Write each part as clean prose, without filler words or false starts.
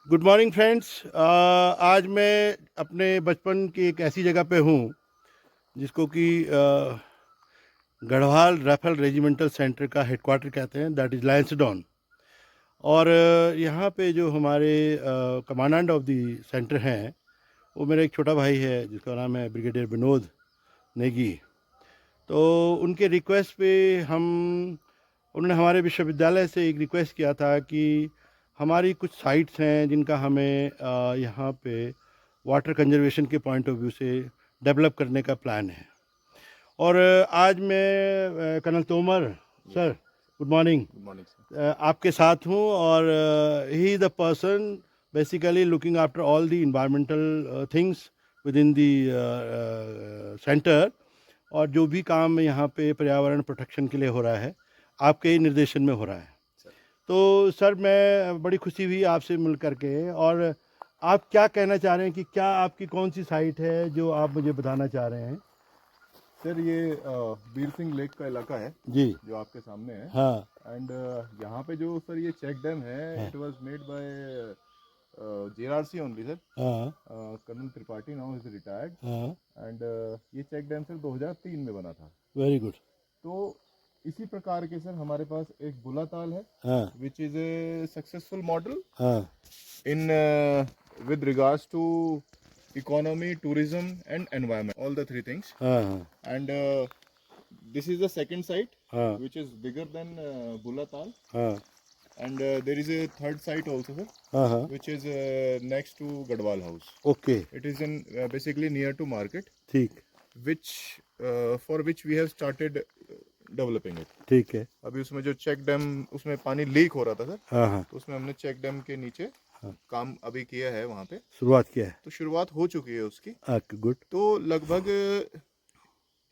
Good morning friends. आज मैं अपने बचपन की एक ऐसी जगह पे हूँ जिसको कि गढ़वाल राइफल रेजिमेंटल सेंटर का हेडक्वार्टर कहते हैं, दैट इज़ लैंसडॉन। और यहाँ पे जो हमारे कमांडेंट ऑफ द सेंटर हैं वो मेरा एक छोटा भाई है जिसका नाम है ब्रिगेडियर विनोद नेगी। तो उनके रिक्वेस्ट पे उन्होंने हमारे विश्वविद्यालय से एक रिक्वेस्ट किया था कि हमारी कुछ साइट्स हैं जिनका हमें यहाँ पे वाटर कंजर्वेशन के पॉइंट ऑफ व्यू से डेवलप करने का प्लान है। और आज मैं colonel Tomar sir, good morning. Good morning sir. आपके साथ हूँ और he is the person basically looking after all the environmental things within the centre. और जो भी काम यहाँ पे पर्यावरण प्रोटेक्शन के लिए हो रहा है आपके ही निर्देशन में हो रहा है। तो सर मैं बड़ी खुशी हुई आपसे मिल करके। और आप क्या कहना चाह रहे हैं कि क्या आपकी कौन सी साइट है जो आप मुझे बताना चाह रहे हैं? सर ये बीर सिंह लेक का इलाका है जी जो आपके सामने है। हाँ एंड यहाँ पे जो सर ये चेक डैम है, it was made by JRC only sir. हाँ colonel Tripathi now is retired. हाँ। एंड ये चेक डैम सर 2003 में बना था। Very good. तो इसी प्रकार के सर हमारे पास एक बुला ताल है हाँ which is a successful model हाँ in with regards to economy, tourism and environment, all the three things. हाँ हाँ And this is the second site हाँ which is bigger than Bula Tal. हाँ And there is a third site also sir, हाँ हाँ। which is next to Gadwal house. Okay It is in basically near to market, ठीक which for which we have started developing it. ठीक है। अभी उसमें जो check dam उसमें पानी लीक हो रहा था सर, हाँ हाँ तो उसमें हमने चेक डैम के नीचे काम अभी किया है वहाँ पे। शुरुआत किया है। तो शुरुआत हो चुकी है उसकी। गुड। तो लगभग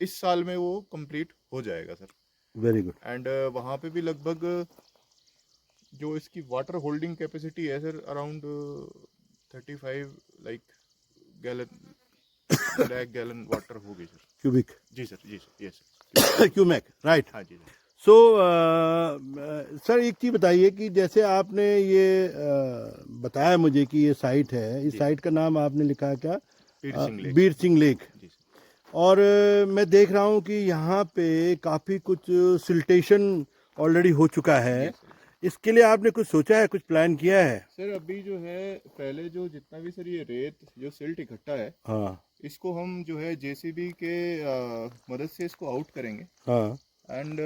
इस साल में वो कंप्लीट हो जाएगा सर। Very good. एंड वहाँ पे भी लगभग जो इसकी वाटर होल्डिंग कैपेसिटी है sir around 35 like gallon lakh gallon water होगी सर। क्यूबिक। जी सर, जी sir, yes sir. Cumec right. हाँ जी सर। सो सर एक चीज़ बताइए कि जैसे आपने ये बताया मुझे कि ये साइट है, इस साइट का नाम आपने लिखा है क्या? बीर सिंह लेक। बीर सिंह लेक। जी सर। और मैं देख रहा हूँ कि यहाँ पे काफ़ी कुछ सिल्टेशन ऑलरेडी हो चुका है। Yes, sir. इसके लिए आपने कुछ सोचा है, कुछ प्लान किया है? सर अभी जो है पहले जो जितना भी सर ये रेत जो सिल्ट इकट्ठा है, हाँ इसको हम जो है JCB के मदद से इसको आउट करेंगे। हाँ एंड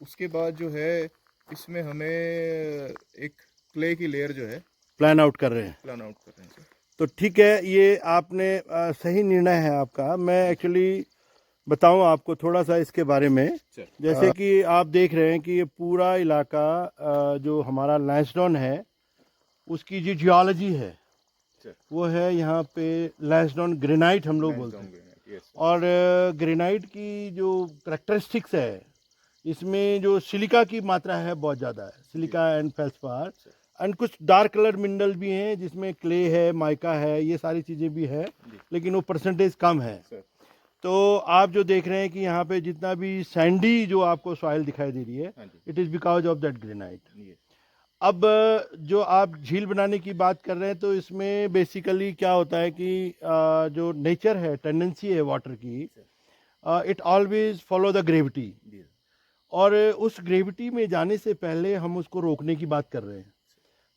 उसके बाद जो है इसमें हमें एक क्ले की लेयर जो है प्लान आउट कर रहे हैं। प्लान आउट कर रहे हैं सर। तो ठीक है, ये आपने सही निर्णय है आपका। मैं एक्चुअली बताऊं आपको थोड़ा सा इसके बारे में। सर जैसे कि आप देख रहे हैं कि ये पूरा इलाका जो हमारा लैंसडॉन है उसकी जो जियोलॉजी है सर वो है यहाँ पे लैंसडॉन ग्रेनाइट हम लोग बोलते हैं। यस और ग्रेनाइट की जो करेक्टरिस्टिक्स है इसमें जो सिलिका की मात्रा है बहुत ज़्यादा है, सिलिका एंड फेल्सपार। एंड कुछ डार्क कलर मिनरल भी हैं जिसमें क्ले है, माइका है, ये सारी चीज़ें भी है, लेकिन वो परसेंटेज कम है। सर। तो आप जो देख रहे हैं कि यहाँ पे जितना भी सैंडी जो आपको सॉइल दिखाई दे रही है, it is because of that granite. अब जो आप झील बनाने की बात कर रहे हैं तो इसमें बेसिकली क्या होता है कि जो नेचर है, टेंडेंसी है वाटर की, it always follow the gravity. और उस ग्रेविटी में जाने से पहले हम उसको रोकने की बात कर रहे हैं।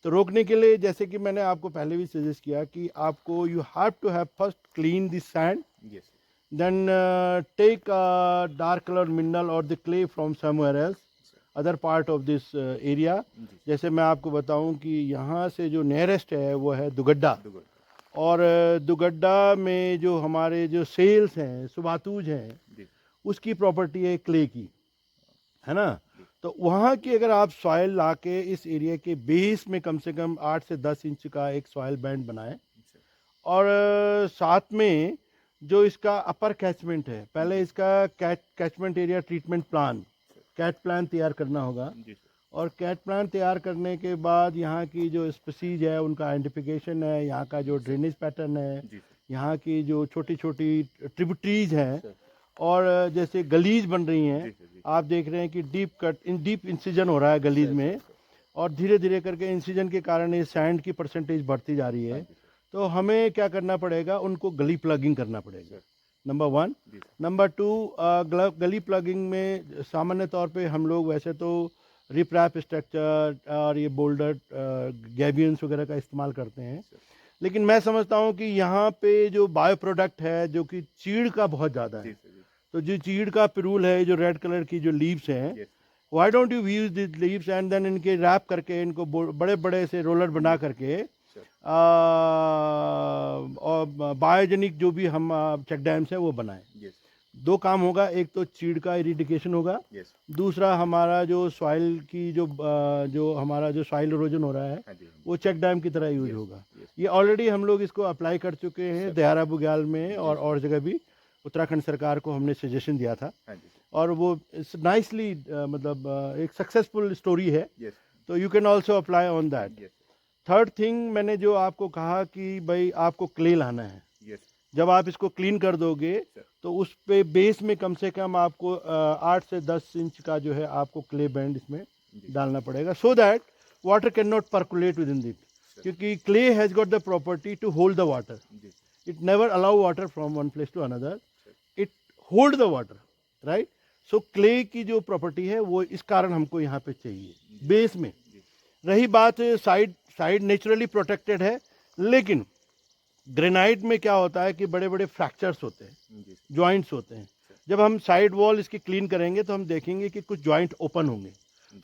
तो रोकने के लिए जैसे कि मैंने आपको पहले भी सजेस्ट किया कि आपको you have to have first clean this sand, then take dark colour mineral और the clay from somewhere else, other part of this area. जैसे मैं आपको बताऊं कि यहाँ से जो नियरेस्ट है वो है दुगड्डा। और दुगड्डा में जो हमारे जो सेल्स हैं, सुबातूज हैं, उसकी प्रॉपर्टी है क्ले की, है ना। तो वहाँ की अगर आप सॉइल ला के इस एरिया के बेस में कम से कम 8 से 10 इंच का एक सॉइल बैंड बनाएं। और साथ में जो इसका अपर कैचमेंट है, पहले इसका catchment area treatment plan, CAT plan तैयार करना होगा। और कैट प्लान तैयार करने के बाद यहाँ की जो स्पीसीज है उनका आइडेंटिफिकेशन है, यहाँ का जो ड्रेनेज पैटर्न है, यहाँ की जो छोटी छोटी ट्रिब्यूटरीज हैं, और जैसे गलीज बन रही हैं, आप देख रहे हैं कि डीप इंसिजन हो रहा है गलीज में। और धीरे धीरे करके इंसिजन के कारण ये सैंड की परसेंटेज बढ़ती जा रही है। तो हमें क्या करना पड़ेगा, उनको गली प्लगिंग करना पड़ेगा, नंबर 1। नंबर 2, गली प्लगिंग में सामान्य तौर पे हम लोग वैसे तो रिप्रैप स्ट्रक्चर और ये बोल्डर गैबियंस वगैरह का इस्तेमाल करते हैं, लेकिन मैं समझता हूँ कि यहाँ पे जो बायो प्रोडक्ट है जो कि चीड़ का बहुत ज़्यादा है, तो जो चीड़ का पिरूल है, जो रेड कलर की जो लीव्स हैं, why don't you use this leaves and then इनके रैप करके इनको बड़े बड़े से रोलर बना करके और बायोजेनिक जो भी हम चेक डैम्स हैं वो बनाएं। दो काम होगा, एक तो चीड़ का इरिडिकेशन होगा, दूसरा हमारा जो सॉइल की जो हमारा जो सॉइल इरोजन हो रहा है वो चेक डैम की तरह यूज होगा। ये ऑलरेडी हम लोग इसको अप्लाई कर चुके हैं दयारा बुग्याल में और जगह भी। उत्तराखंड सरकार को हमने सजेशन दिया था और वो नाइसली मतलब एक सक्सेसफुल स्टोरी है, तो you can also apply on that. Third thing, मैंने जो आपको कहा कि भाई आपको क्ले लाना है, जब आप इसको क्लीन कर दोगे तो उस पे बेस में कम से कम आपको 8 से 10 इंच का जो है आपको क्ले बैंड इसमें डालना पड़ेगा, so that water can not percolate within it, क्योंकि clay has got the property to hold the water, it never allow water from one place to another, it hold the water, right. So clay की जो property है वो इस कारण हमको यहाँ पे चाहिए बेस में। रही बात साइड नेचुरली प्रोटेक्टेड है, लेकिन ग्रेनाइट में क्या होता है कि बड़े बड़े फ्रैक्चर्स होते हैं, जॉइंट्स होते हैं। जब हम साइड वॉल इसकी क्लीन करेंगे तो हम देखेंगे कि कुछ जॉइंट ओपन होंगे,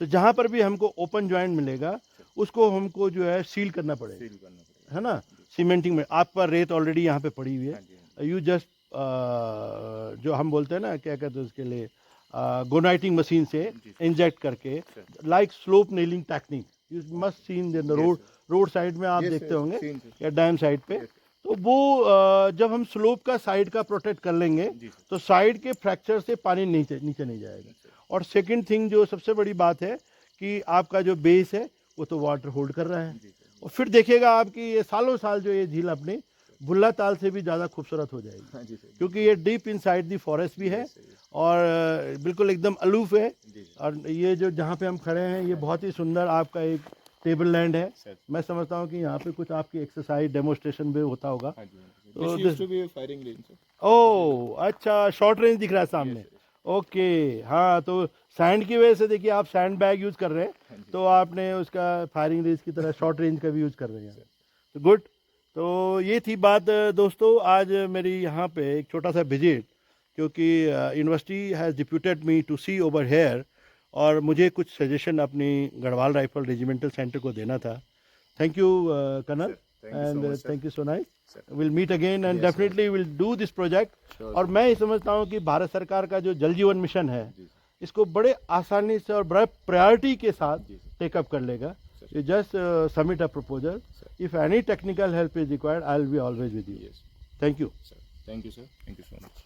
तो जहाँ पर भी हमको ओपन जॉइंट मिलेगा उसको हमको जो है सील करना पड़ेगा, है ना, सीमेंटिंग में। आप पर रेत ऑलरेडी यहाँ पे पड़ी हुई है, यू जस्ट जो हम बोलते हैं ना, क्या कहते हैं उसके लिए, गोनाइटिंग मशीन से इंजेक्ट करके, like slope nailing technique you must seen the road side में आप देखते होंगे या डैम साइड पे। तो वो जब हम स्लोप का साइड का प्रोटेक्ट कर लेंगे तो साइड के फ्रैक्चर से पानी नीचे नहीं जाएगा। और सेकंड थिंग जो सबसे बड़ी बात है कि आपका जो बेस है वो तो वाटर होल्ड कर रहा है, और फिर देखिएगा आपकी ये सालों साल जो ये झील अपनी भुल्ला ताल से भी ज़्यादा खूबसूरत हो जाएगी, क्योंकि ये डीप इनसाइड दी फॉरेस्ट भी है और बिल्कुल एकदम अलूफ है। और ये जो जहाँ पे हम खड़े हैं ये बहुत ही सुंदर आपका एक टेबल लैंड है। मैं समझता हूँ कि यहाँ पे कुछ आपकी एक्सरसाइज डेमोस्ट्रेशन भी होता होगा। ओह अच्छा, शॉर्ट रेंज दिख रहा है सामने, ओके। हाँ, तो सैंड की वजह से देखिए आप सैंड बैग यूज़ कर रहे हैं, तो आपने उसका फायरिंग रेंज की तरह शॉर्ट रेंज का भी यूज़ कर रहे हैं, तो गुड। तो ये थी बात दोस्तों, आज मेरी यहाँ पे एक छोटा सा विजिट, क्योंकि university has deputed me to see over here, और मुझे कुछ सजेशन अपनी गढ़वाल राइफल रेजिमेंटल सेंटर को देना था। Thank you colonel, and thank you so nice. Will meet again and definitely will do this project. और मैं ये समझता हूँ कि भारत सरकार का जो जल जीवन मिशन है इसको बड़े आसानी से और बड़े प्रायोरिटी के साथ टेकअप कर लेगा। You just submit a proposal. If any technical help is required, I will be always with you. Thank you. Thank you, sir. Thank you so much.